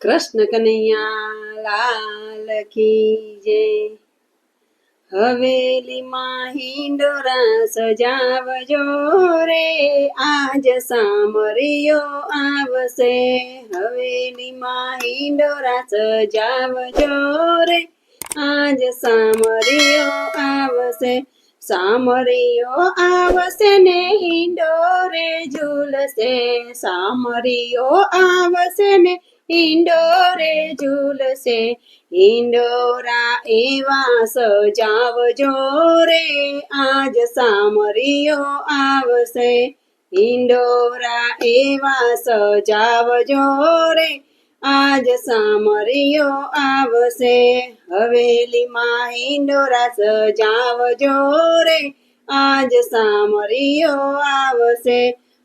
કૃષ્ણ કનૈયા લાલ કી જય. હવેલીમાં હિંડોરા સજાવજો રે, આજ સામરિયો આવશે. હવેલીમાં હિંડોરા સજાવજો રે, આજ સામરિયો આવશે. સામરિયો આવશે ને હિંડોરે ઝૂલશે. સામરિયો આવશે ને હિંડોરે ઝૂલશે. હિંડોરા એવા સજાવજો રે, આજ સામરિયો આવશે. હિંડોરા એવા સજાવજો રે, આજ સામરિયો આવશે. હવેલીમાં હિંડોરા સજાવજો રે, આજ સામરિયો આવશે.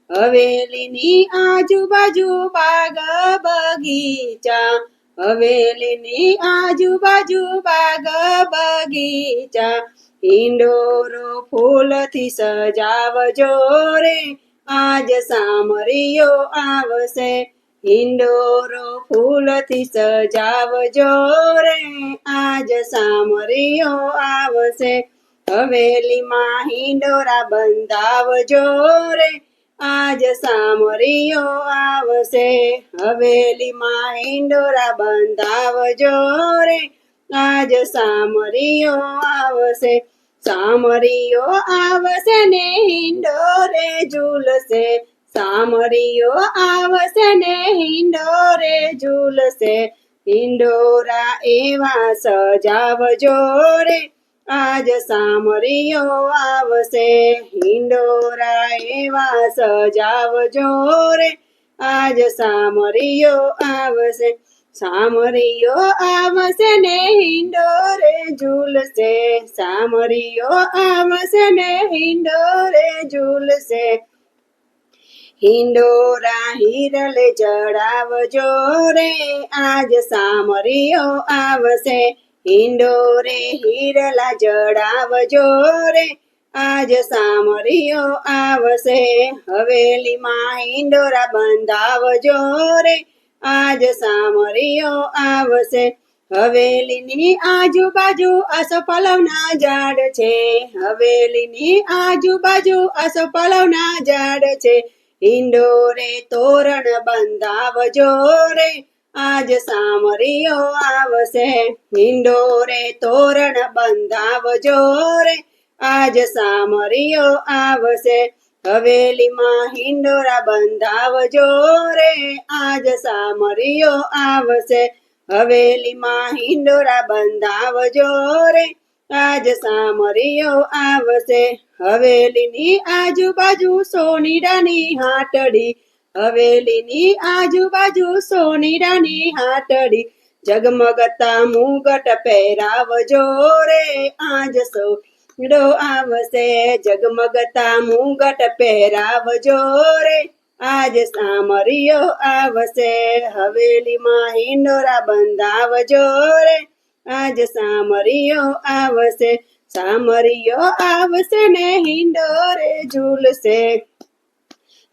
હવેલીની આજુબાજુ બાગ બગીચા, હવેલીની આજુબાજુ બાગ બગીચા. હિંડોરો ફૂલથી સજાવજો રે, આજ સામરિયો આવશે. હિંડોરો ફૂલથી સજાવજો રે, આજ સામરિયો આવશે. હવેલીમાં હિંડોરા બંધાવજો રે, આજ સામરિયો આવશે. હવેલીમાં હિંડોરા બંધાવજો રે, આજ સામરિયો આવશે. સામરિયો આવશે ને હિંડોરે ઝૂલશે. સામરિયો આવશે ને હિંડોરે ઝૂલશે. હિંડોરા એવા સજાવજો રે, આજ સામરિયો આવશે. હિંડોરા એવા સજાવજો રે, આજ સામરિયો આવશે. સામરિયો આવશે ને હિંડોરે ઝૂલશે. સામરિયો આવશે ને હિંડોરે ઝૂલશે. હિંડોરા હિરલે ચડાવજો રે, આજ સામરિયો આવશે. હિંડોરે હિરલા ચડાવજો રે, આજ સામરિયો આવશે. હવેલીમાં હિંડોરા બંધાવજો રે, આજ સામરિયો આવશે. હવેલીની આજુબાજુ આસોપાલવના ઝાડ છે. હવેલીની આજુબાજુ આસોપાલવના ઝાડ છે. હિંડોરે તોરણ બંધાવજો રે, આજ સામરિયો આવશે. હિંડોરે તોરણ બંધાવજો રે, આજ સામરિયો આવશે. હવેલીમાં હિંડોરા બંધાવજો રે, આજ સામરિયો આવશે. હવેલીમાં હિંડોરા બંધાવજો રે, આજ સામરિયો આવશે. હવેલીની આજુબાજુ સોનીડાની હાટડી, હવેલીની આજુબાજુ સોનીડાની હાટડી. જગમગતા મુગટ પહેરાવજો રે, આજ સોનીડો આવશે. જગમગતા મુગટ પહેરાવજો રે, આજ સામરિયો આવશે. હવેલીમાં હિંડોરા બંધાવજો રે, આજ સામરિયો આવશે. સામરિયો આવશે ને હિંડોરે ઝૂલશે.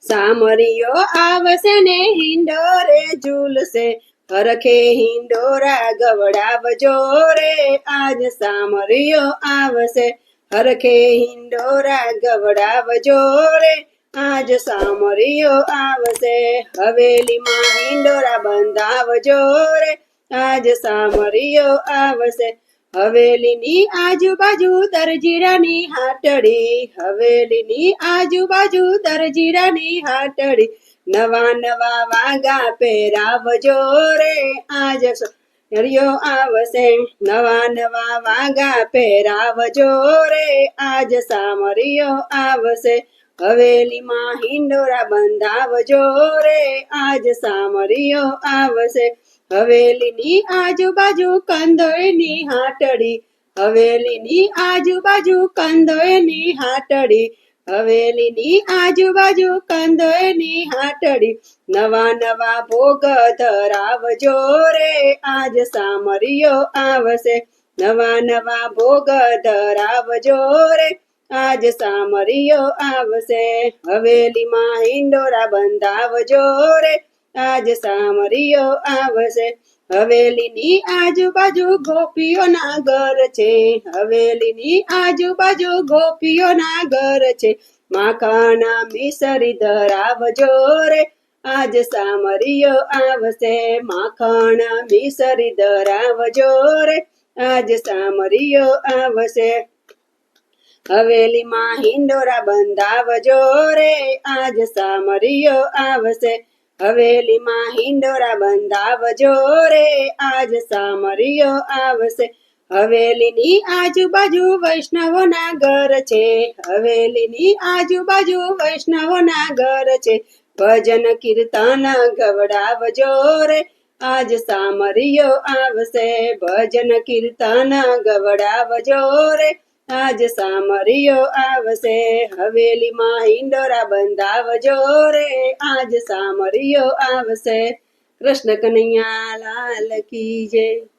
સામરિયો આવશે ને હિંડોરે ઝૂલશે. હરખે હિંડોરા ગવડાવજો રે, આજ સામરિયો આવશે. હરખે હિંડોરા ગવડાવજો રે, આજ સામરિયો આવશે. હવેલીમાં હિંડોરા બંધાવજો રે, આજ સામરિયો આવશે. હવેલીની આજુબાજુ દરજીરાની હાટડી, હવેલીની આજુબાજુ દરજીરાની હાટડી. નવા નવા વાગા પહેરાવજો રે, આજ સામરિયો આવશે. નવા નવા વાગા પહેરાવજો રે, આજ સામરિયો આવશે. હવેલીમાં હિંડોરા બંધાવજો રે, આજ સામરિયો આવશે. હવેલીની આજુબાજુ કંદોયની હાટડી, હવેલીની આજુબાજુ કંદોયની હાટડી. હવેલીની આજુબાજુ કંદોયની હાટડી. નવા નવા ભોગ ધરાવજો રે, આજ સામરિયો આવશે. નવા નવા ભોગ ધરાવજો રે, આજ સામરિયો આવશે. હવેલીમાં હિંડોરા બંધાવજો રે, આજ સામરિયો આવશે. હવેલીની આજુબાજુ ગોપીઓના ઘર છે, હવેલીની આજુબાજુ ગોપીઓના ઘર છે. માખણના મિસરી ધરાવજો રે, આજ સામરિયો આવશે. માખણ મિસરી ધરાવજો રે, આજ સામરિયો આવશે. હવેલીમાં હિંડોરા બંધાવજો રે, આજ સામરિયો આવશે. હવેલીમાં હિંડોરા બંધાવજો રે, આજ સામરિયો આવશે. હવેલીની આજુબાજુ વૈષ્ણવોના ઘર છે, હવેલીની આજુબાજુ વૈષ્ણવોના ઘર છે. ભજન કીર્તન ગવડાવજો રે, આજ સામરિયો આવશે. ભજન કીર્તન ગવડાવજો રે, આજ સામરિયો આવશે. હવેલીમાં હિંડોરા બંધાવજો રે, આજ સામરિયો આવશે. કૃષ્ણ કનૈયા લાલ કી જય.